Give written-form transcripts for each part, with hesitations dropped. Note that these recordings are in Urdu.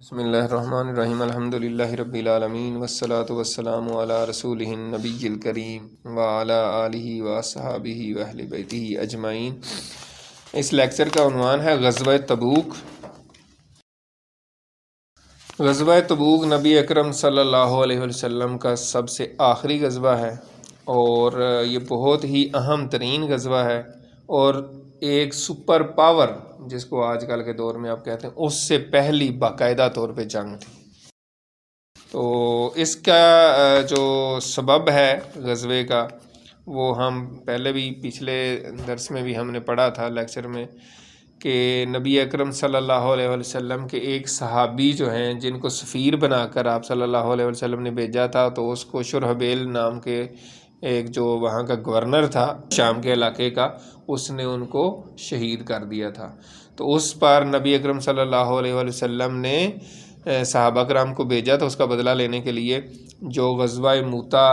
بسم اللہ الرحمن الرحیم الحمدللہ رب العالمین والصلاة والسلام علی رسولہ النبی الکریم وعلی آلہ واصحابہ واہل بیتہ اجمعین۔ اس لیکچر کا عنوان ہے غزوہ تبوک۔ غزوہ تبوک نبی اکرم صلی اللہ علیہ وسلم کا سب سے آخری غزوہ ہے اور یہ بہت ہی اہم ترین غزوہ ہے اور ایک سپر پاور جس کو آج کل کے دور میں آپ کہتے ہیں اس سے پہلی باقاعدہ طور پہ جنگ تھی۔ تو اس کا جو سبب ہے غزوے کا وہ ہم پہلے بھی پچھلے درس میں بھی ہم نے پڑھا تھا لیکچر میں کہ نبی اکرم صلی اللہ علیہ وسلم کے ایک صحابی جو ہیں جن کو سفیر بنا کر آپ صلی اللہ علیہ وسلم نے بھیجا تھا، تو اس کو شرحبیل نام کے ایک جو وہاں کا گورنر تھا شام کے علاقے کا، اس نے ان کو شہید کر دیا تھا۔ تو اس پر نبی اکرم صلی اللہ علیہ وسلم نے صحابہ کرام کو بھیجا تھا اس کا بدلہ لینے کے لیے، جو غزوہ موتا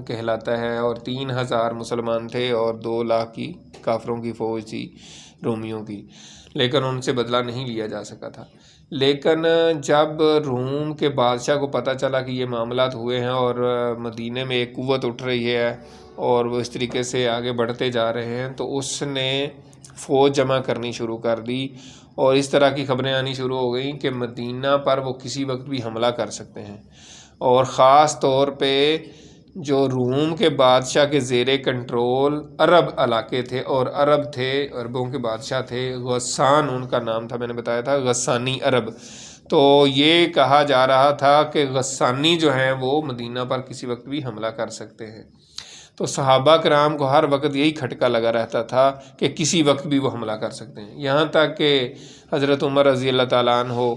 کہلاتا ہے، اور 3000 مسلمان تھے اور 2 لاکھ کی کافروں کی فوج تھی رومیوں کی، لیکن ان سے بدلہ نہیں لیا جا سکا تھا۔ لیکن جب روم کے بادشاہ کو پتہ چلا کہ یہ معاملات ہوئے ہیں اور مدینے میں ایک قوت اٹھ رہی ہے اور وہ اس طریقے سے آگے بڑھتے جا رہے ہیں، تو اس نے فوج جمع کرنی شروع کر دی اور اس طرح کی خبریں آنی شروع ہو گئیں کہ مدینہ پر وہ کسی وقت بھی حملہ کر سکتے ہیں، اور خاص طور پہ جو روم کے بادشاہ کے زیر کنٹرول عرب علاقے تھے، اور عرب تھے، عربوں کے بادشاہ تھے غسان ان کا نام تھا، میں نے بتایا تھا غسانی عرب۔ تو یہ کہا جا رہا تھا کہ غسانی جو ہیں وہ مدینہ پر کسی وقت بھی حملہ کر سکتے ہیں۔ تو صحابہ کرام کو ہر وقت یہی کھٹکا لگا رہتا تھا کہ کسی وقت بھی وہ حملہ کر سکتے ہیں، یہاں تک کہ حضرت عمر رضی اللہ تعالیٰ عنہ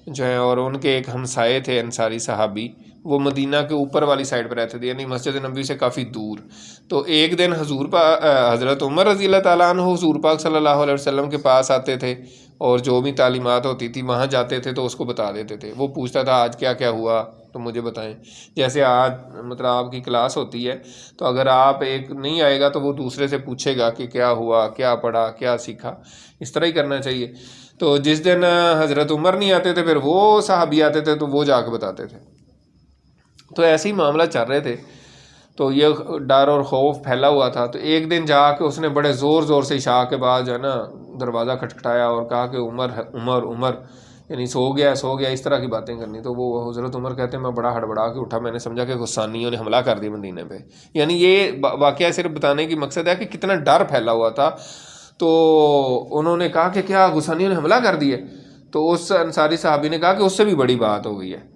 جو ہیں اور ان کے ایک ہمسائے تھے انصاری صحابی، وہ مدینہ کے اوپر والی سائڈ پہ رہتے تھے، یعنی مسجد نبوی سے کافی دور۔ تو ایک دن حضرت عمر رضی اللہ تعالیٰ عنہ حضور پاک صلی اللہ علیہ وسلم کے پاس آتے تھے اور جو بھی تعلیمات ہوتی تھی وہاں جاتے تھے تو اس کو بتا دیتے تھے۔ وہ پوچھتا تھا آج کیا کیا ہوا تو مجھے بتائیں، جیسے آج مطلب آپ کی کلاس ہوتی ہے تو اگر آپ ایک نہیں آئے گا تو وہ دوسرے سے پوچھے گا کہ کیا ہوا، کیا پڑھا، کیا سیکھا، اس طرح ہی کرنا چاہیے۔ تو جس دن حضرت عمر نہیں آتے تھے پھر وہ صحابی آتے تھے تو وہ جا کے بتاتے تھے۔ تو ایسے ہی معاملہ چل رہے تھے، تو یہ ڈر اور خوف پھیلا ہوا تھا۔ تو ایک دن جا کے اس نے بڑے زور زور سے عشاء کے بعد جو ہے نا دروازہ کھٹکھٹایا اور کہا کہ عمر عمر عمر، یعنی سو گیا اس طرح کی باتیں کرنی۔ تو وہ حضرت عمر کہتے ہیں میں بڑا ہڑبڑا کے اٹھا، میں نے سمجھا کہ غسانیوں نے حملہ کر دیا مدینے پہ۔ یعنی یہ واقعہ صرف بتانے کی مقصد ہے کہ کتنا ڈر پھیلا ہوا تھا۔ تو انہوں نے کہا کہ کیا غسانیوں نے حملہ کر دیا؟ تو اس انصاری صحابی نے کہا کہ اس سے بھی بڑی بات ہو گئی ہے۔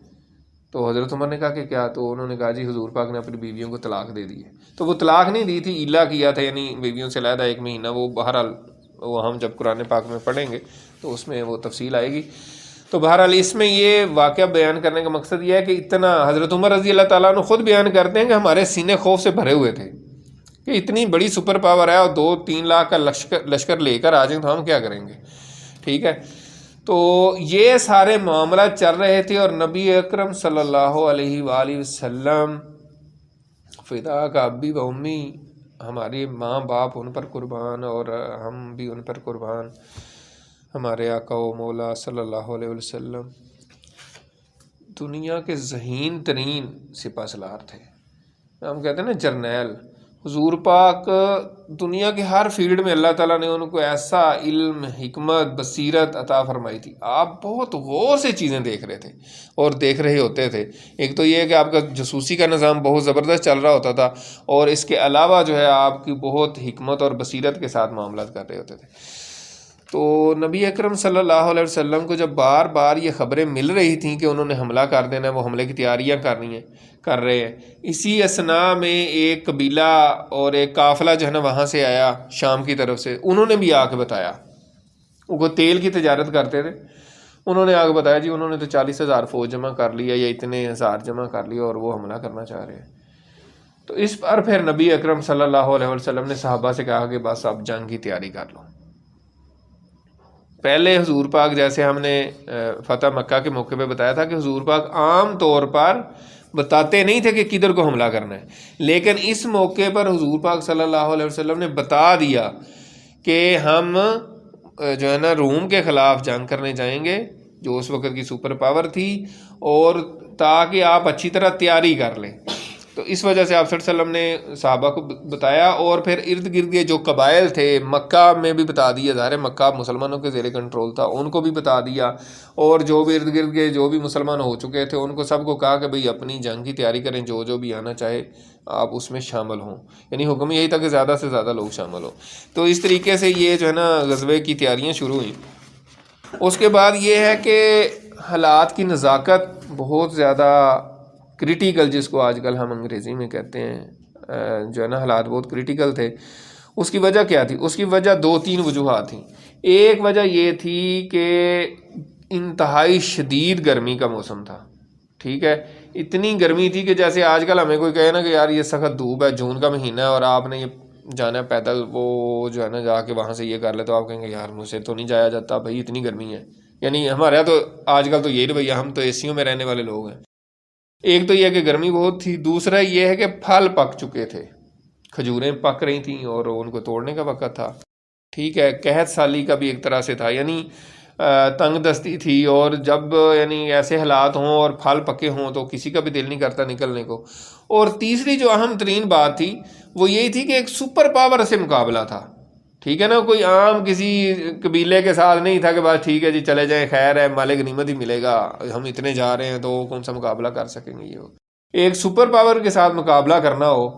تو حضرت عمر نے کہا کہ کیا؟ تو انہوں نے کہا جی حضور پاک نے اپنی بیویوں کو طلاق دے دی ہے۔ تو وہ طلاق نہیں دی تھی، ایلا کیا تھا، یعنی بیویوں سے علیحدہ 1 مہینہ۔ وہ بہرحال وہ ہم جب قرآن پاک میں پڑھیں گے تو اس میں وہ تفصیل آئے گی۔ تو بہرحال اس میں یہ واقعہ بیان کرنے کا مقصد یہ ہے کہ اتنا حضرت عمر رضی اللہ تعالیٰ عنہ خود بیان کرتے ہیں کہ ہمارے سینے خوف سے بھرے ہوئے تھے کہ اتنی بڑی سپر پاور ہے اور 2-3 لاکھ کا لشکر لے کر آ جائیں تو ہم کیا کریں گے، ٹھیک ہے۔ تو یہ سارے معاملات چل رہے تھے اور نبی اکرم صلی اللہ علیہ وآلہ وسلم فدا کا ابی و امی، ہماری ماں باپ ان پر قربان اور ہم بھی ان پر قربان، ہمارے آقا و مولا صلی اللہ علیہ وسلم دنیا کے ذہین ترین سپہ سالار تھے، ہم کہتے ہیں نا جرنیل۔ حضور پاک دنیا کے ہر فیلڈ میں اللہ تعالیٰ نے ان کو ایسا علم، حکمت، بصیرت عطا فرمائی تھی۔ آپ بہت غور سے چیزیں دیکھ رہے تھے اور دیکھ رہے ہوتے تھے۔ ایک تو یہ ہے کہ آپ کا جاسوسی کا نظام بہت زبردست چل رہا ہوتا تھا، اور اس کے علاوہ جو ہے آپ کی بہت حکمت اور بصیرت کے ساتھ معاملات کر رہے ہوتے تھے۔ تو نبی اکرم صلی اللہ علیہ وسلم کو جب بار بار یہ خبریں مل رہی تھیں کہ انہوں نے حملہ کر دینا ہے، وہ حملے کی تیاریاں کر رہے ہیں، اسی اثناء میں ایک قبیلہ اور ایک قافلہ جو ہے نا وہاں سے آیا شام کی طرف سے، انہوں نے بھی آ کے بتایا، وہ تیل کی تجارت کرتے تھے، انہوں نے آ کے بتایا جی انہوں نے تو 40,000 فوج جمع کر لیا یا اتنے ہزار جمع کر لیا اور وہ حملہ کرنا چاہ رہے ہیں۔ تو اس پر پھر نبی اکرم صلی اللہ علیہ وسلم نے صحابہ سے کہا کہ بس اب جنگ کی تیاری کر لو۔ پہلے حضور پاک جیسے ہم نے فتح مکہ کے موقع پہ بتایا تھا کہ حضور پاک عام طور پر بتاتے نہیں تھے کہ کدھر کو حملہ کرنا ہے، لیکن اس موقع پر حضور پاک صلی اللہ علیہ وسلم نے بتا دیا کہ ہم جو ہے نا روم کے خلاف جنگ کرنے جائیں گے جو اس وقت کی سپر پاور تھی، اور تاکہ آپ اچھی طرح تیاری کر لیں. تو اس وجہ سے آپ صلی اللہ علیہ وسلم نے صحابہ کو بتایا، اور پھر ارد گرد کے جو قبائل تھے مکہ میں بھی بتا دیا، ظاہر مکہ مسلمانوں کے زیر کنٹرول تھا، ان کو بھی بتا دیا، اور جو بھی ارد گرد کے جو بھی مسلمان ہو چکے تھے ان کو سب کو کہا کہ بھئی اپنی جنگ کی تیاری کریں، جو جو بھی آنا چاہے آپ اس میں شامل ہوں. یعنی حکم یہی تھا کہ زیادہ سے زیادہ لوگ شامل ہوں. تو اس طریقے سے یہ جو ہے نا غزوے کی تیاریاں شروع ہوئیں. اس کے بعد یہ ہے کہ حالات کی نزاکت بہت زیادہ کریٹیکل، جس کو آج کل ہم انگریزی میں کہتے ہیں، جو ہے نا حالات بہت کریٹیکل تھے. اس کی وجہ کیا تھی؟ اس کی وجہ 2-3 وجوہات تھیں. ایک وجہ یہ تھی کہ انتہائی شدید گرمی کا موسم تھا. ٹھیک ہے، اتنی گرمی تھی کہ جیسے آج کل ہمیں کوئی کہے نا کہ یار یہ سخت دھوپ ہے، جون کا مہینہ ہے اور آپ نے یہ جانا ہے پیدل، وہ جو ہے نا جا کے وہاں سے یہ کر لے، تو آپ کہیں گے یار مجھ سے تو نہیں جایا جاتا بھائی، اتنی گرمی ہے. یعنی ہمارے یہاں تو آج کل تو یہی رویہ، ہم تو اے سیوں میں رہنے والے لوگ ہیں. ایک تو یہ کہ گرمی بہت تھی، دوسرا یہ ہے کہ پھل پک چکے تھے، کھجوریں پک رہی تھیں اور ان کو توڑنے کا وقت تھا. ٹھیک ہے، قحط سالی کا بھی ایک طرح سے تھا، یعنی تنگ دستی تھی. اور جب یعنی ایسے حالات ہوں اور پھل پکے ہوں تو کسی کا بھی دل نہیں کرتا نکلنے کو. اور تیسری جو اہم ترین بات تھی وہ یہی تھی کہ ایک سپر پاور سے مقابلہ تھا. ٹھیک ہے نا، کوئی عام کسی قبیلے کے ساتھ نہیں تھا کہ بس ٹھیک ہے جی چلے جائیں، خیر ہے، مال غنیمت ہی ملے گا، ہم اتنے جا رہے ہیں تو کون سا مقابلہ کر سکیں گے. یہ ایک سپر پاور کے ساتھ مقابلہ کرنا ہو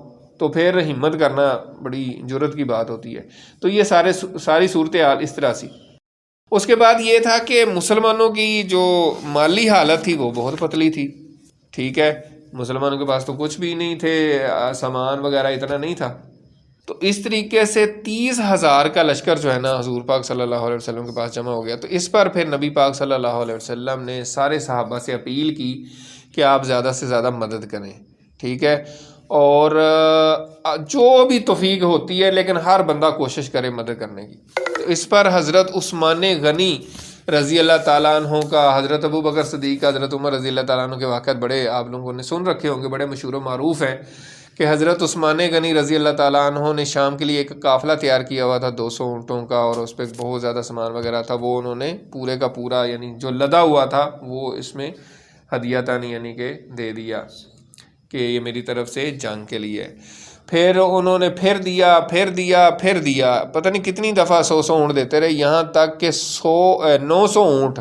تو پھر ہمت کرنا بڑی جرت کی بات ہوتی ہے. تو یہ ساری صورتحال اس طرح سی. اس کے بعد یہ تھا کہ مسلمانوں کی جو مالی حالت تھی وہ بہت پتلی تھی. ٹھیک ہے، مسلمانوں کے پاس تو کچھ بھی نہیں تھے، سامان وغیرہ اتنا نہیں تھا. تو اس طریقے سے 30,000 کا لشکر جو ہے نا حضور پاک صلی اللہ علیہ وسلم کے پاس جمع ہو گیا. تو اس پر پھر نبی پاک صلی اللہ علیہ وسلم نے سارے صحابہ سے اپیل کی کہ آپ زیادہ سے زیادہ مدد کریں. ٹھیک ہے، اور جو بھی توفیق ہوتی ہے لیکن ہر بندہ کوشش کرے مدد کرنے کی. تو اس پر حضرت عثمان غنی رضی اللہ تعالیٰ عنہ کا، حضرت ابو بکر صدیق کا، حضرت عمر رضی اللہ تعالیٰ عنہ کے واقعات بڑے آپ لوگوں نے سن رکھے ہوں گے، بڑے مشہور و معروف ہیں کہ حضرت عثمان غنی رضی اللہ تعالیٰ عنہ نے شام کے لیے ایک قافلہ تیار کیا ہوا تھا 200 اونٹوں کا، اور اس پہ بہت زیادہ سامان وغیرہ تھا. وہ انہوں نے پورے کا پورا یعنی جو لدا ہوا تھا وہ اس میں ہدیہ یعنی کہ دے دیا کہ یہ میری طرف سے جنگ کے لیے. پھر انہوں نے پھر دیا، پتہ نہیں کتنی دفعہ 100 اونٹ دیتے رہے، یہاں تک کہ 900 اونٹ،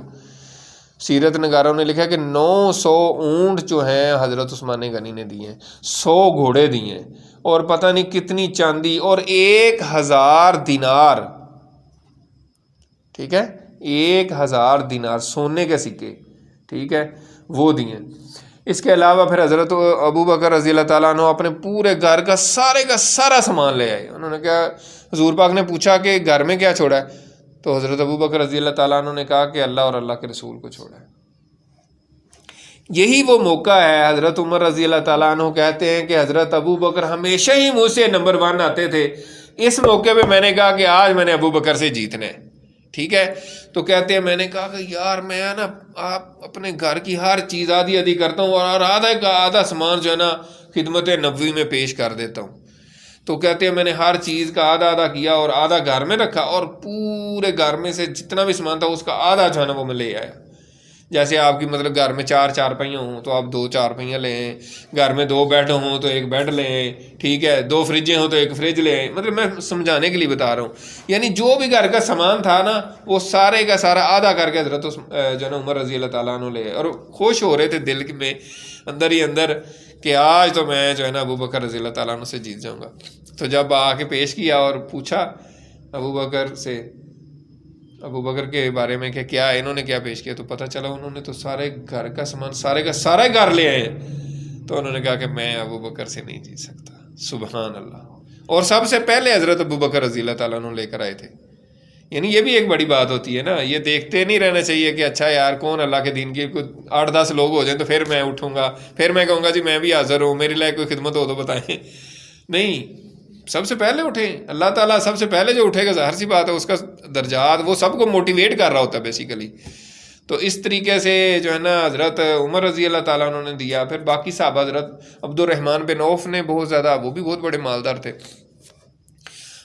سیرت نگاروں نے لکھا کہ 900 اونٹ جو ہیں حضرت عثمان غنی نے دیے، 100 گھوڑے دیے، اور پتہ نہیں کتنی چاندی، اور 1000 دینار. ٹھیک ہے، 1000 دینار سونے کے سکے، ٹھیک ہے، وہ دیے. اس کے علاوہ پھر حضرت ابو بکر رضی اللہ تعالیٰ عنہ اپنے پورے گھر کا سارا سامان لے آئے. انہوں نے کہا، حضور پاک نے پوچھا کہ گھر میں کیا چھوڑا ہے؟ تو حضرت ابو بکر رضی اللہ تعالیٰ عنہ نے کہا کہ اللہ اور اللہ کے رسول کو چھوڑا ہے. یہی وہ موقع ہے، حضرت عمر رضی اللہ تعالیٰ عنہ کہتے ہیں کہ حضرت ابو بکر ہمیشہ ہی مجھ سے نمبر 1 آتے تھے. اس موقع پہ میں نے کہا کہ آج میں نے ابو بکر سے جیتنا ہے. ٹھیک ہے، تو کہتے ہیں میں نے کہا کہ یار میں نا آپ اپنے گھر کی ہر چیز آدھی کرتا ہوں اور آدھا سامان جو ہے نا خدمت نبوی میں پیش کر دیتا ہوں. تو کہتے ہیں میں نے ہر چیز کا آدھا کیا اور آدھا گھر میں رکھا، اور پورے گھر میں سے جتنا بھی سامان تھا اس کا آدھا جو ہے نا وہ میں لے آیا. جیسے آپ کی مطلب گھر میں 4 چارپائیاں ہوں تو آپ 2 چارپائیاں لیں، گھر میں 2 بیڈ ہوں تو 1 بیڈ لیں، ٹھیک ہے، 2 فریجیں ہوں تو 1 فریج لیں. مطلب میں سمجھانے کے لیے بتا رہا ہوں، یعنی جو بھی گھر کا سامان تھا نا وہ سارے کا سارا آدھا کر کے حضرت جو ہے نا عمر رضی اللہ تعالیٰ عنہ لے، اور خوش ہو رہے تھے دل میں اندر ہی اندر کہ آج تو میں جو ہے نا ابو بکر رضی اللہ تعالیٰ عنہ سے جیت جاؤں گا. تو جب آ کے پیش کیا اور پوچھا ابو بکر سے، ابو بکر کے بارے میں کہ کیا انہوں نے کیا پیش کیا، تو پتہ چلا انہوں نے تو سارے گھر کا سامان سارے کا سارا گھر لے آئے ہیں. تو انہوں نے کہا کہ میں ابو بکر سے نہیں جیت سکتا. سبحان اللہ. اور سب سے پہلے حضرت ابو بکر رضی اللہ تعالیٰ عنہ لے کر آئے تھے. یعنی یہ بھی ایک بڑی بات ہوتی ہے نا، یہ دیکھتے نہیں رہنا چاہیے کہ اچھا یار کون اللہ کے دین کے 8-10 لوگ ہو جائیں تو پھر میں اٹھوں گا، پھر میں کہوں گا جی میں بھی حاضر ہوں، میرے لیے کوئی خدمت ہو تو بتائیں. نہیں، سب سے پہلے اٹھیں. اللہ تعالیٰ سب سے پہلے جو اٹھے گا ظاہر سی بات ہے اس کا درجات وہ سب کو موٹیویٹ کر رہا ہوتا ہے بیسیکلی. تو اس طریقے سے جو ہے نا حضرت عمر رضی اللہ تعالیٰ عنہ نے دیا. پھر باقی صحابہ، حضرت عبد الرحمن بن عوف نے بہت زیادہ، وہ بھی بہت بڑے مالدار تھے.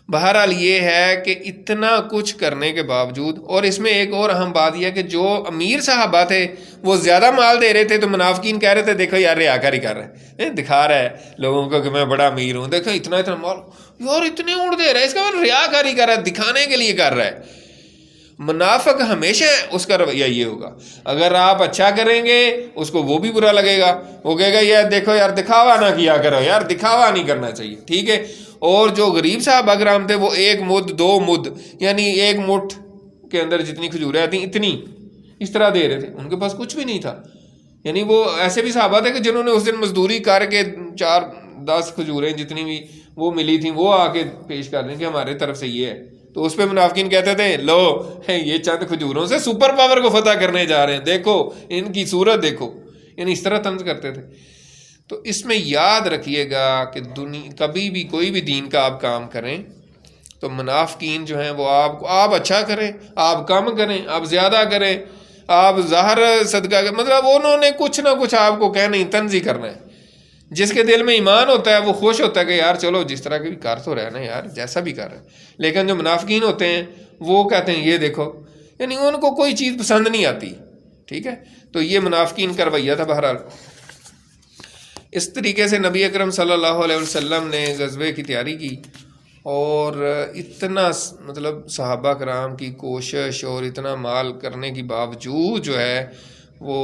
بہرحال یہ ہے کہ اتنا کچھ کرنے کے باوجود، اور اس میں ایک اور اہم بات یہ ہے کہ جو امیر صحابہ تھے وہ زیادہ مال دے رہے تھے تو منافقین کہہ رہے تھے دیکھو یار ریاکاری کر رہا ہے، دکھا رہا ہے لوگوں کو کہ میں بڑا امیر ہوں، دیکھو اتنا اتنا مال، یار اتنے اونٹ دے رہا ہے، اس کا ریاکاری کر رہا ہے، دکھانے کے لیے کر رہا ہے۔ منافق ہمیشہ اس کا رویہ یہ ہوگا، اگر آپ اچھا کریں گے اس کو وہ بھی برا لگے گا، وہ کہے گا یار دیکھو یار دکھاوا نہ کیا کرو، یار دکھاوا نہیں کرنا چاہیے، ٹھیک ہے۔ اور جو غریب صحابہ کرام تھے وہ ایک مد 2 مد یعنی ایک مٹھ کے اندر جتنی کھجوریں آتی ہیں اتنی اس طرح دے رہے تھے، ان کے پاس کچھ بھی نہیں تھا۔ یعنی وہ ایسے بھی صحابہ تھے کہ جنہوں نے اس دن مزدوری کر کے 4-10 کھجوریں جتنی بھی وہ ملی تھیں وہ آ کے پیش کر دیں کہ ہمارے طرف سے یہ ہے، تو اس پہ منافقین کہتے تھے لو یہ چند کھجوروں سے سپر پاور کو فتح کرنے جا رہے ہیں، دیکھو ان کی صورت دیکھو، یعنی اس طرح طنز کرتے تھے۔ تو اس میں یاد رکھیے گا کہ کبھی بھی کوئی بھی دین کا آپ کام کریں تو منافقین جو ہیں وہ آپ اچھا کریں، آپ کم کریں، آپ زیادہ کریں، آپ ظاہر صدقہ کریں، مطلب انہوں نے کچھ نہ کچھ آپ کو کہنا ہی تنظی کرنا ہے۔ جس کے دل میں ایمان ہوتا ہے وہ خوش ہوتا ہے کہ یار چلو جس طرح کی بھی کر تو رہا ہے نا یار، جیسا بھی کر رہا ہے۔ لیکن جو منافقین ہوتے ہیں وہ کہتے ہیں یہ دیکھو، یعنی ان کو کوئی چیز پسند نہیں آتی، ٹھیک ہے۔ تو یہ منافقین کا رویہ تھا۔ بہرحال اس طریقے سے نبی اکرم صلی اللہ علیہ وسلم نے غزوے کی تیاری کی، اور اتنا مطلب صحابہ کرام کی کوشش اور اتنا مال کرنے کی باوجود جو ہے وہ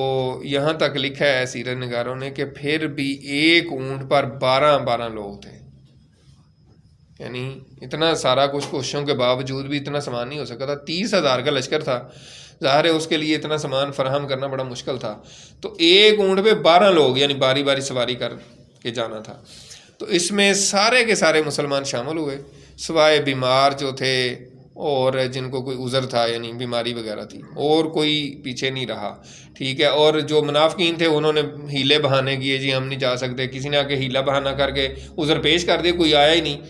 یہاں تک لکھا ہے سیرت نگاروں نے کہ پھر بھی ایک اونٹ پر 12 لوگ تھے، یعنی اتنا سارا کچھ کوششوں کے باوجود بھی اتنا سامان نہیں ہو سکا تھا۔ 30,000 کا لشکر تھا، ظاہر ہے اس کے لیے اتنا سامان فراہم کرنا بڑا مشکل تھا، تو ایک اونٹ پہ 12 لوگ یعنی باری باری سواری کر کے جانا تھا۔ تو اس میں سارے کے سارے مسلمان شامل ہوئے سوائے بیمار جو تھے اور جن کو کوئی عذر تھا یعنی بیماری وغیرہ تھی، اور کوئی پیچھے نہیں رہا، ٹھیک ہے۔ اور جو منافقین تھے انہوں نے ہیلے بہانے کیے، جی ہم نہیں جا سکتے، کسی نے آ کے ہیلا بہانہ کر کے عذر پیش کر دیا، کوئی آیا ہی نہیں۔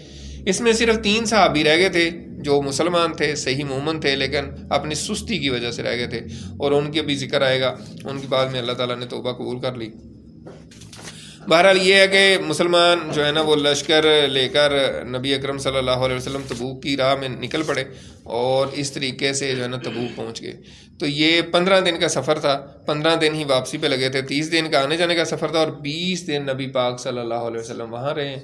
اس میں صرف 3 صحابی رہ گئے تھے جو مسلمان تھے، صحیح مومن تھے، لیکن اپنی سستی کی وجہ سے رہ گئے تھے، اور ان کے بھی ذکر آئے گا، ان کی بعد میں اللہ تعالیٰ نے توبہ قبول کر لی۔ بہرحال یہ ہے کہ مسلمان جو ہے نا وہ لشکر لے کر نبی اکرم صلی اللہ علیہ وسلم تبوک کی راہ میں نکل پڑے، اور اس طریقے سے جو ہے نا تبوک پہنچ گئے۔ تو یہ 15 دن کا سفر تھا، 15 دن ہی واپسی پہ لگے تھے، 30 دن کا آنے جانے کا سفر تھا، اور 20 دن نبی پاک صلی اللہ علیہ وسلم وہاں رہے۔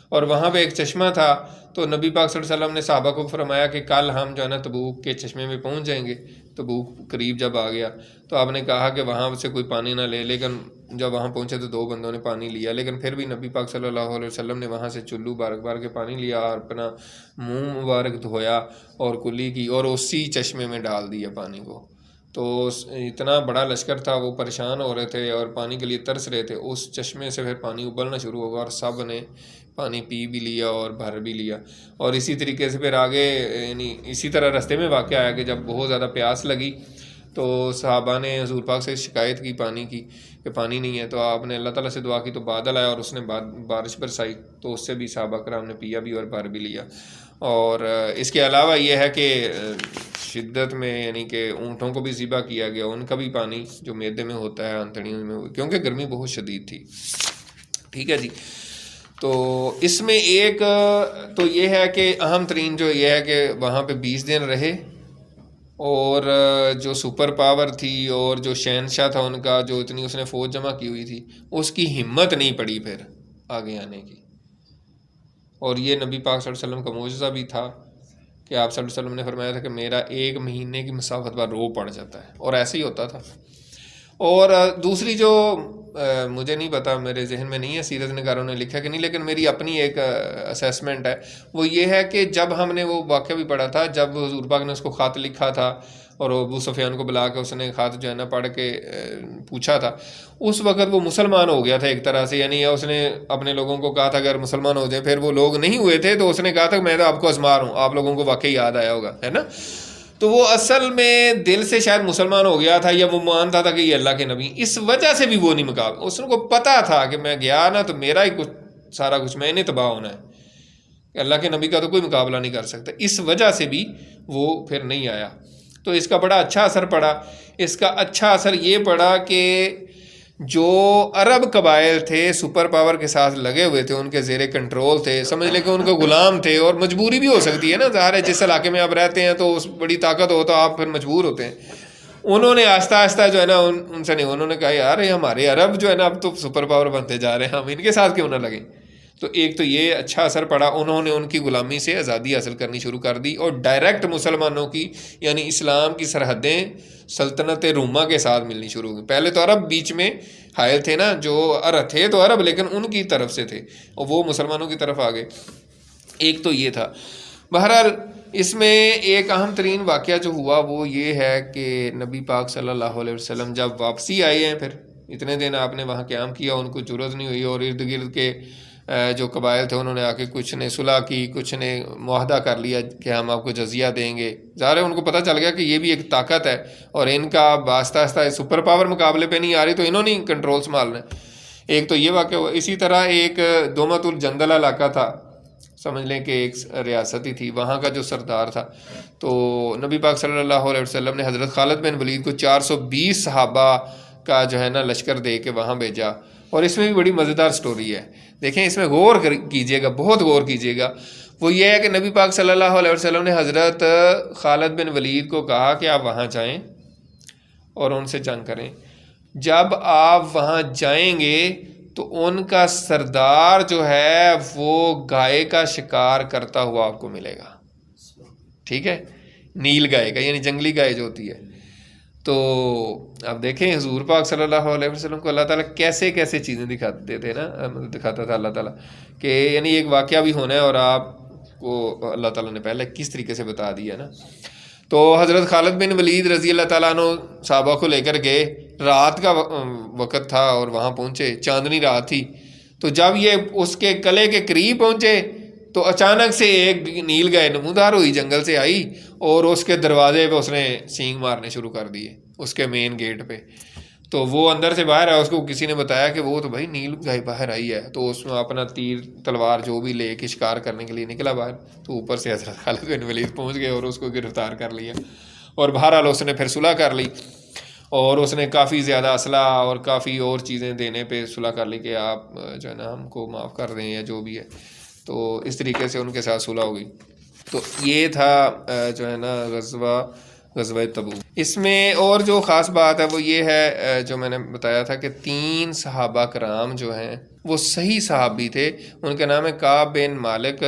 اور وہاں پہ ایک چشمہ تھا، تو نبی پاک صلی اللہ علیہ وسلم نے صحابہ کو فرمایا کہ کل ہم جو ہے نا تبوک کے چشمے میں پہنچ جائیں گے۔ تبوک قریب جب آ گیا تو آپ نے کہا کہ وہاں سے کوئی پانی نہ لے، لیکن جب وہاں پہنچے تو 2 بندوں نے پانی لیا، لیکن پھر بھی نبی پاک صلی اللہ علیہ وسلم نے وہاں سے چلو بار کے پانی لیا اور اپنا منہ مبارک دھویا اور کلی کی، اور اسی چشمے میں ڈال دیا پانی کو۔ تو اتنا بڑا لشکر تھا، وہ پریشان ہو رہے تھے اور پانی کے لیے ترس رہے تھے، اس چشمے سے پھر پانی ابلنا شروع ہوگا، اور سب نے پانی پی بھی لیا اور بھر بھی لیا۔ اور اسی طریقے سے پھر آگے یعنی اسی طرح رستے میں واقعہ آیا کہ جب بہت زیادہ پیاس لگی تو صحابہ نے حضور پاک سے شکایت کی پانی کی کہ پانی نہیں ہے، تو آپ نے اللہ تعالیٰ سے دعا کی تو بادل آیا اور اس نے بارش برسائی، تو اس سے بھی صحابہ کرام نے پیا بھی اور بھر بھی لیا۔ اور اس کے علاوہ یہ ہے کہ شدت میں یعنی کہ اونٹوں کو بھی ذبح کیا گیا، ان کا بھی پانی جو معدے میں ہوتا ہے آنتڑیوں میں، کیونکہ گرمی بہت شدید تھی، ٹھیک ہے جی۔ تو اس میں ایک تو یہ ہے کہ اہم ترین جو یہ ہے کہ وہاں پہ 20 دن رہے، اور جو سپر پاور تھی اور جو شہنشاہ تھا ان کا، جو اتنی اس نے فوج جمع کی ہوئی تھی، اس کی ہمت نہیں پڑی پھر آگے آنے کی۔ اور یہ نبی پاک صلی اللہ علیہ وسلم کا معجزہ بھی تھا کہ آپ صلی اللہ علیہ وسلم نے فرمایا تھا کہ میرا 1 مہینے کی مسافت پر رو پڑ جاتا ہے، اور ایسے ہی ہوتا تھا۔ اور دوسری جو مجھے نہیں پتا، میرے ذہن میں نہیں ہے، سیرت نگاروں نے لکھا کہ نہیں، لیکن میری اپنی ایک اسیسمنٹ ہے، وہ یہ ہے کہ جب ہم نے وہ واقعہ بھی پڑھا تھا، جب حضور پاک نے اس کو خط لکھا تھا اور ابو سفیان کو بلا کے اس نے خط جو ہے نا پڑھ کے پوچھا تھا، اس وقت وہ مسلمان ہو گیا تھا ایک طرح سے، یعنی اس نے اپنے لوگوں کو کہا تھا اگر مسلمان ہو جائیں، پھر وہ لوگ نہیں ہوئے تھے تو اس نے کہا تھا کہ میں تو آپ کو ازمار ہوں، آپ لوگوں کو واقعی یاد آیا ہوگا، ہے نا۔ تو وہ اصل میں دل سے شاید مسلمان ہو گیا تھا، یا وہ مانتا تھا کہ یہ اللہ کے نبی، اس وجہ سے بھی وہ نہیں مقابلہ، اس کو پتا تھا کہ میں گیا نا تو میرا ہی کچھ سارا کچھ میں نے تباہ ہونا ہے، اللہ کے نبی کا تو کوئی مقابلہ نہیں کر سکتا، اس وجہ سے بھی وہ پھر نہیں آیا۔ تو اس کا بڑا اچھا اثر پڑا۔ اس کا اچھا اثر یہ پڑا کہ جو عرب قبائل تھے سپر پاور کے ساتھ لگے ہوئے تھے، ان کے زیر کنٹرول تھے، سمجھ لیں کہ ان کے غلام تھے، اور مجبوری بھی ہو سکتی ہے نا، ظاہر ہے جس علاقے میں آپ رہتے ہیں تو اس بڑی طاقت ہو تو آپ پھر مجبور ہوتے ہیں. انہوں نے آہستہ آہستہ جو ہے نا ان سے نہیں، انہوں نے کہا یار یہ ہمارے عرب جو ہے نا اب تو سپر پاور بنتے جا رہے ہیں، ہم ان کے ساتھ کیوں نہ لگیں. تو ایک تو یہ اچھا اثر پڑا، انہوں نے ان کی غلامی سے آزادی حاصل کرنی شروع کر دی، اور ڈائریکٹ مسلمانوں کی یعنی اسلام کی سرحدیں سلطنت روما کے ساتھ ملنی شروع ہوئی. پہلے تو عرب بیچ میں حائل تھے نا، جو عرب تھے تو عرب لیکن ان کی طرف سے تھے، اور وہ مسلمانوں کی طرف آ گئے. ایک تو یہ تھا. بہرحال اس میں ایک اہم ترین واقعہ جو ہوا وہ یہ ہے کہ نبی پاک صلی اللہ علیہ وسلم جب واپسی آئے ہیں، پھر اتنے دن آپ نے وہاں قیام کیا، ان کو جرأت نہیں ہوئی، اور ارد گرد کے جو قبائل تھے انہوں نے آ کے کچھ نے صلح کی، کچھ نے معاہدہ کر لیا کہ ہم آپ کو جزیہ دیں گے. ظاہر ہے ان کو پتہ چل گیا کہ یہ بھی ایک طاقت ہے، اور ان کا آہستہ آہستہ سپر پاور مقابلے پہ نہیں آ رہی تو انہوں نے کنٹرول سنبھالنا ہے. ایک تو یہ واقعہ ہوا. اسی طرح ایک دومت الجندل علاقہ تھا، سمجھ لیں کہ ایک ریاست ہی تھی، وہاں کا جو سردار تھا، تو نبی پاک صلی اللہ علیہ وسلم نے حضرت خالد بن ولید کو 420 صحابہ کا جو ہے نا لشکر دے کے وہاں بھیجا. اور اس میں بھی بڑی مزیدار سٹوری ہے، دیکھیں اس میں غور کیجئے گا، بہت غور کیجئے گا. وہ یہ ہے کہ نبی پاک صلی اللہ علیہ وسلم نے حضرت خالد بن ولید کو کہا کہ آپ وہاں جائیں اور ان سے جنگ کریں. جب آپ وہاں جائیں گے تو ان کا سردار جو ہے وہ گائے کا شکار کرتا ہوا آپ کو ملے گا. ٹھیک ہے، نیل گائے کا یعنی جنگلی گائے جو ہوتی ہے. تو اب دیکھیں حضور پاک صلی اللہ علیہ وسلم کو اللہ تعالیٰ کیسے کیسے چیزیں دکھاتے تھے نا، دکھاتا تھا اللہ تعالیٰ کہ یعنی ایک واقعہ بھی ہونا ہے اور آپ کو اللہ تعالیٰ نے پہلے کس طریقے سے بتا دیا نا. تو حضرت خالد بن ولید رضی اللہ تعالیٰ عنہ صحابہ کو لے کر گئے، رات کا وقت تھا اور وہاں پہنچے، چاندنی رات تھی. تو جب یہ اس کے قلعے کے قریب پہنچے تو اچانک سے ایک نیل گائے نمودار ہوئی، جنگل سے آئی، اور اس کے دروازے پہ اس نے سینگ مارنے شروع کر دیے، اس کے مین گیٹ پہ. تو وہ اندر سے باہر آیا، اس کو کسی نے بتایا کہ وہ تو بھائی نیل گائے باہر آئی ہے. تو اس میں اپنا تیر تلوار جو بھی لے کے شکار کرنے کے لیے نکلا باہر، تو اوپر سے حضرت خالد بن ولید پہنچ گئے اور اس کو گرفتار کر لیا. اور بہرحال اس نے پھر صلح کر لی، اور اس نے کافی زیادہ اسلحہ اور کافی اور چیزیں دینے پہ صلح کر لی کہ آپ جو ہے نا ہم کو معاف کر دیں یا جو بھی ہے. تو اس طریقے سے ان کے ساتھ صلح ہو گئی. تو یہ تھا جو ہے نا غزوہ تبوک. اس میں اور جو خاص بات ہے وہ یہ ہے جو میں نے بتایا تھا کہ 3 صحابہ کرام جو ہیں وہ صحیح صحابی تھے. ان کے نام ہے کعب بن مالک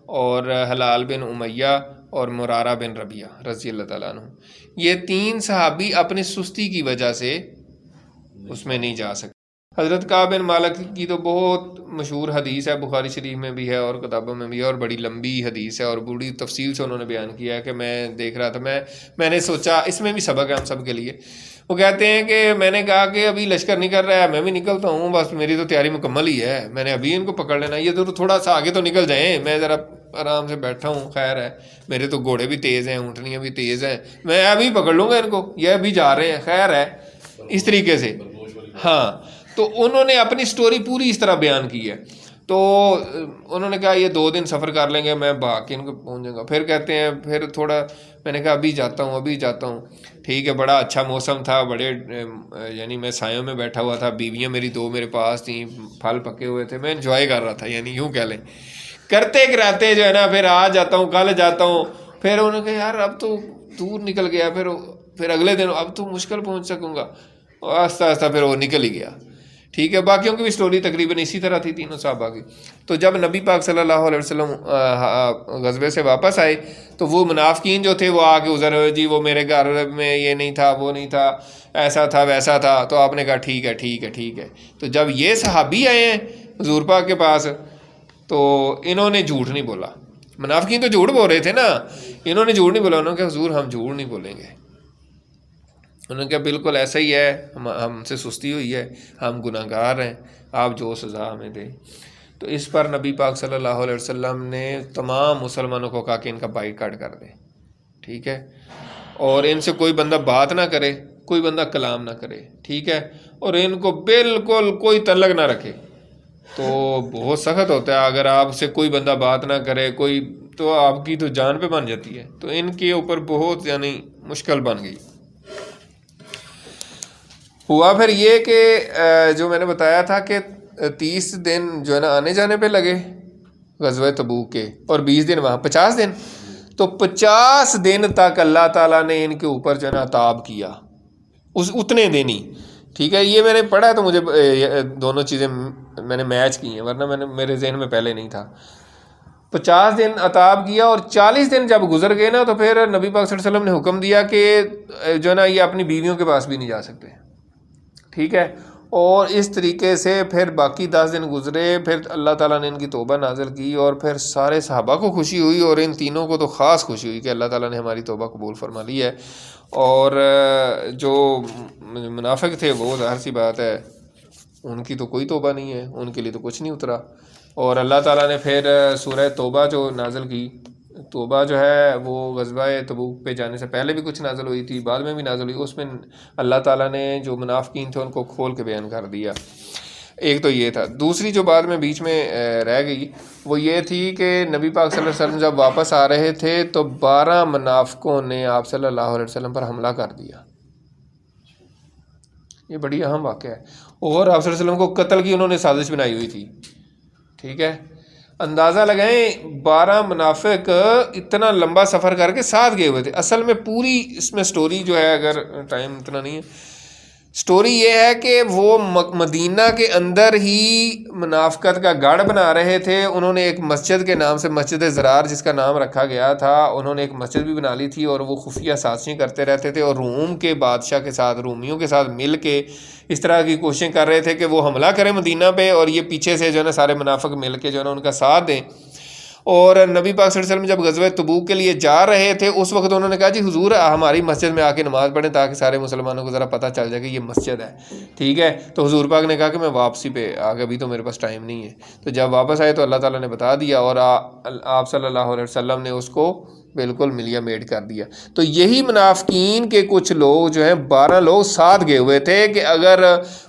اور حلال بن امیہ اور مرارہ بن ربیعہ رضی اللہ تعالیٰ عنہ. یہ 3 صحابی اپنی سستی کی وجہ سے اس میں نہیں جا سکتے. حضرت کعب بن مالک کی تو بہت مشہور حدیث ہے، بخاری شریف میں بھی ہے اور کتابوں میں بھی ہے، اور بڑی لمبی حدیث ہے اور بڑی تفصیل سے انہوں نے بیان کیا ہے کہ میں دیکھ رہا تھا، میں نے سوچا اس میں بھی سبق ہے ہم سب کے لیے. وہ کہتے ہیں کہ میں نے کہا کہ ابھی لشکر نہیں کر رہا ہے، میں بھی نکلتا ہوں، بس میری تو تیاری مکمل ہی ہے، میں نے ابھی ان کو پکڑ لینا، یہ تو تھوڑا سا آگے تو نکل جائیں، میں ذرا آرام سے بیٹھا ہوں، خیر ہے، میرے تو گھوڑے بھی تیز ہیں، اونٹنیاں بھی تیز ہیں، میں ابھی پکڑ لوں گا ان کو، یہ ابھی جا رہے ہیں، خیر ہے. اس طریقے سے ہاں. تو انہوں نے اپنی سٹوری پوری اس طرح بیان کی ہے. تو انہوں نے کہا یہ 2 دن سفر کر لیں گے، میں بھاگ کے ان کو پہنچ جاؤں گا. پھر کہتے ہیں پھر تھوڑا میں نے کہا ابھی جاتا ہوں. ٹھیک ہے، بڑا اچھا موسم تھا، بڑے یعنی میں سایوں میں بیٹھا ہوا تھا، بیویاں میری 2 میرے پاس تھیں، پھل پکے ہوئے تھے، میں انجوائے کر رہا تھا، یعنی یوں کہہ لیں. کرتے کراتے جو ہے نا پھر آج جاتا ہوں، کل جاتا ہوں. پھر انہوں نے کہا یار اب تو دور نکل گیا، پھر اگلے دن اب تو مشکل پہنچ سکوں گا. آہستہ آہستہ پھر وہ نکل ہی گیا. ٹھیک ہے، باقیوں کی بھی سٹوری تقریباً اسی طرح تھی 3 صحابہ کی. تو جب نبی پاک صلی اللہ علیہ وسلم غزوے سے واپس آئے تو وہ منافقین جو تھے وہ آ کے ادھر جی وہ میرے گھر میں یہ نہیں تھا، وہ نہیں تھا، ایسا تھا ویسا تھا. تو آپ نے کہا ٹھیک ہے. تو جب یہ صحابی آئے ہیں حضور پاک کے پاس تو انہوں نے جھوٹ نہیں بولا. منافقین تو جھوٹ بول رہے تھے نا، انہوں نے جھوٹ نہیں بولا. انہوں نے کہا حضور ہم جھوٹ نہیں بولیں گے. انہوں نے کہا بالکل ایسا ہی ہے، ہم سے سستی ہوئی ہے، ہم گناہ گار ہیں، آپ جو سزا ہمیں دیں. تو اس پر نبی پاک صلی اللہ علیہ وسلم نے تمام مسلمانوں کو کہا کہ ان کا بائیٹ کاٹ کر دیں. ٹھیک ہے، اور ان سے کوئی بندہ بات نہ کرے، کوئی بندہ کلام نہ کرے. ٹھیک ہے، اور ان کو بالکل کوئی تعلق نہ رکھے. تو بہت سخت ہوتا ہے اگر آپ سے کوئی بندہ بات نہ کرے، کوئی تو آپ کی تو جان پہ بن جاتی ہے. تو ان کے اوپر بہت یعنی مشکل بن گئی. ہوا پھر یہ کہ جو میں نے بتایا تھا کہ 30 دن جو ہے نا آنے جانے پہ لگے غزوہ تبوک کے، اور 20 دن وہاں، 50 دن. تو 50 دن تک اللہ تعالیٰ نے ان کے اوپر جو ہے نا عطاب کیا، اتنے دن ہی. ٹھیک ہے، یہ میں نے پڑھا تو مجھے دونوں چیزیں میں نے میچ کی ہیں، ورنہ میرے ذہن میں پہلے نہیں تھا. 50 دن عطاب کیا، اور 40 دن جب گزر گئے نا تو پھر نبی پاک صلی اللہ علیہ وسلم نے حکم دیا کہ جو ہے نا یہ اپنی بیویوں کے پاس بھی نہیں جا سکتے. ٹھیک ہے، اور اس طریقے سے پھر باقی 10 دن گزرے، پھر اللہ تعالیٰ نے ان کی توبہ نازل کی، اور پھر سارے صحابہ کو خوشی ہوئی، اور ان تینوں کو تو خاص خوشی ہوئی کہ اللہ تعالیٰ نے ہماری توبہ قبول فرما لی ہے. اور جو منافق تھے وہ ظاہر سی بات ہے ان کی تو کوئی توبہ نہیں ہے، ان کے لیے تو کچھ نہیں اترا. اور اللہ تعالیٰ نے پھر سورہ توبہ جو نازل کی، توبہ جو ہے وہ غزوہ تبوک پہ جانے سے پہلے بھی کچھ نازل ہوئی تھی، بعد میں بھی نازل ہوئی. اس میں اللہ تعالیٰ نے جو منافقین تھے ان کو کھول کے بیان کر دیا. ایک تو یہ تھا. دوسری جو بعد میں بیچ میں رہ گئی وہ یہ تھی کہ نبی پاک صلی اللہ علیہ وسلم جب واپس آ رہے تھے تو 12 منافقوں نے آپ صلی اللہ علیہ وسلم پر حملہ کر دیا. یہ بڑی اہم واقعہ ہے، اور آپ صلی اللہ علیہ وسلم کو قتل کی انہوں نے سازش بنائی ہوئی تھی. ٹھیک ہے، اندازہ لگائیں 12 منافق اتنا لمبا سفر کر کے ساتھ گئے ہوئے تھے. اصل میں پوری اس میں سٹوری جو ہے، اگر ٹائم اتنا نہیں ہے، سٹوری یہ ہے کہ وہ مدینہ کے اندر ہی منافقت کا گڑھ بنا رہے تھے. انہوں نے ایک مسجد کے نام سے مسجد زرار جس کا نام رکھا گیا تھا، انہوں نے ایک مسجد بھی بنا لی تھی، اور وہ خفیہ سازشیں کرتے رہتے تھے، اور روم کے بادشاہ کے ساتھ، رومیوں کے ساتھ مل کے اس طرح کی کوششیں کر رہے تھے کہ وہ حملہ کریں مدینہ پہ، اور یہ پیچھے سے جو ہے نا سارے منافق مل کے جو ہے نا ان کا ساتھ دیں. اور نبی پاک صلی اللہ علیہ وسلم جب غزوہ تبوک کے لیے جا رہے تھے اس وقت انہوں نے کہا جی حضور ہماری مسجد میں آ کے نماز پڑھیں تاکہ سارے مسلمانوں کو ذرا پتہ چل جائے کہ یہ مسجد ہے. ٹھیک ہے، تو حضور پاک نے کہا کہ میں واپسی پہ آگے، ابھی تو میرے پاس ٹائم نہیں ہے. تو جب واپس آئے تو اللہ تعالیٰ نے بتا دیا، اور آپ صلی اللہ علیہ وسلم نے اس کو بالکل ملیا میڈ کر دیا. تو یہی منافقین کے کچھ لوگ جو ہیں 12 لوگ ساتھ گئے ہوئے تھے کہ اگر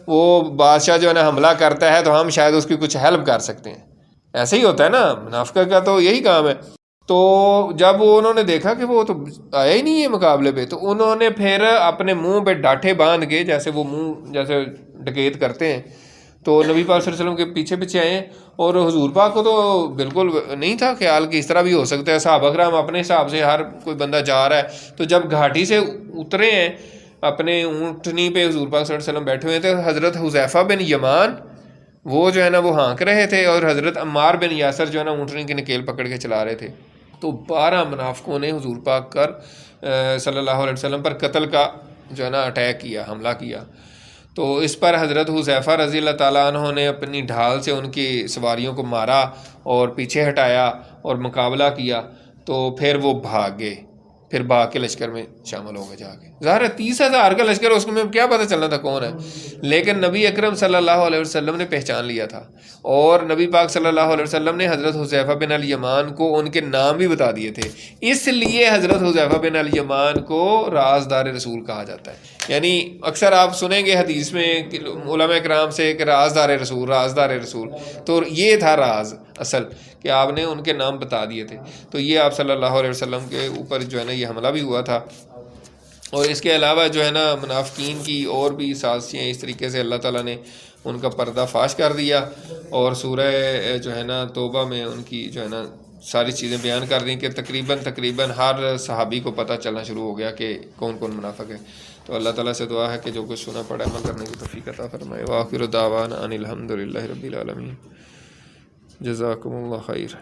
وہ بادشاہ جو ہے نا حملہ کرتا ہے تو ہم شاید اس کی کچھ ہیلپ کر سکتے ہیں. ایسے ہی ہوتا ہے نا، منافقت کا تو یہی کام ہے. تو جب انہوں نے دیکھا کہ وہ تو آیا ہی نہیں ہے مقابلے پہ، تو انہوں نے پھر اپنے منہ پہ ڈاٹھے باندھ کے، جیسے وہ منہ جیسے ڈکیت کرتے ہیں، تو نبی پاک صلی اللہ علیہ وسلم کے پیچھے پیچھے آئے. اور حضور پاک کو تو بالکل نہیں تھا خیال کہ اس طرح بھی ہو سکتا ہے. صحابہ کرام اپنے حساب سے ہر کوئی بندہ جا رہا ہے. تو جب گھاٹی سے اترے ہیں اپنے اونٹنی پہ، حضور پاک صلی اللہ علیہ وسلم بیٹھے ہوئے تھے، حضرت حذیفہ بن یمان وہ جو ہے نا وہ ہانک رہے تھے، اور حضرت عمار بن یاسر جو ہے نا اونٹنی کی نکیل پکڑ کے چلا رہے تھے. تو 12 منافقوں نے حضور پاک کر صلی اللہ علیہ وسلم پر قتل کا جو ہے نا اٹیک کیا، حملہ کیا. تو اس پر حضرت حذیفہ رضی اللہ تعالیٰ عنہ نے اپنی ڈھال سے ان کی سواریوں کو مارا اور پیچھے ہٹایا اور مقابلہ کیا. تو پھر وہ بھاگ گئے، پھر بھاگ کے لشکر میں شامل ہو گئے. جا کے ظاہر ہے 30,000 کا لشکر، اس میں کیا پتہ چلنا تھا کون ہے، لیکن نبی اکرم صلی اللہ علیہ وسلم نے پہچان لیا تھا. اور نبی پاک صلی اللہ علیہ وسلم نے حضرت حذیفہ بن الیمان کو ان کے نام بھی بتا دیے تھے. اس لیے حضرت حذیفہ بن الیمان کو رازدار رسول کہا جاتا ہے. یعنی اکثر آپ سنیں گے حدیث میں علماء کرام سے کہ رازدار رسول، رازدار رسول، تو یہ تھا راز اصل کہ آپ نے ان کے نام بتا دیے تھے. تو یہ آپ صلی اللہ علیہ وسلم کے اوپر جو ہے نا یہ حملہ بھی ہوا تھا. اور اس کے علاوہ جو ہے نا منافقین کی اور بھی سازشیں اس طریقے سے اللہ تعالیٰ نے ان کا پردہ فاش کر دیا، اور سورہ جو ہے نا توبہ میں ان کی جو ہے نا ساری چیزیں بیان کر دیں کہ تقریباً ہر صحابی کو پتہ چلنا شروع ہو گیا کہ کون کون منافق ہے. تو اللہ تعالیٰ سے دعا ہے کہ جو کچھ سنا پڑا عمل کرنے کی توفیق عطا فرمائے. وآخر دعوانا ان الحمد للہ رب العالمین. جزاکم اللہ خیر.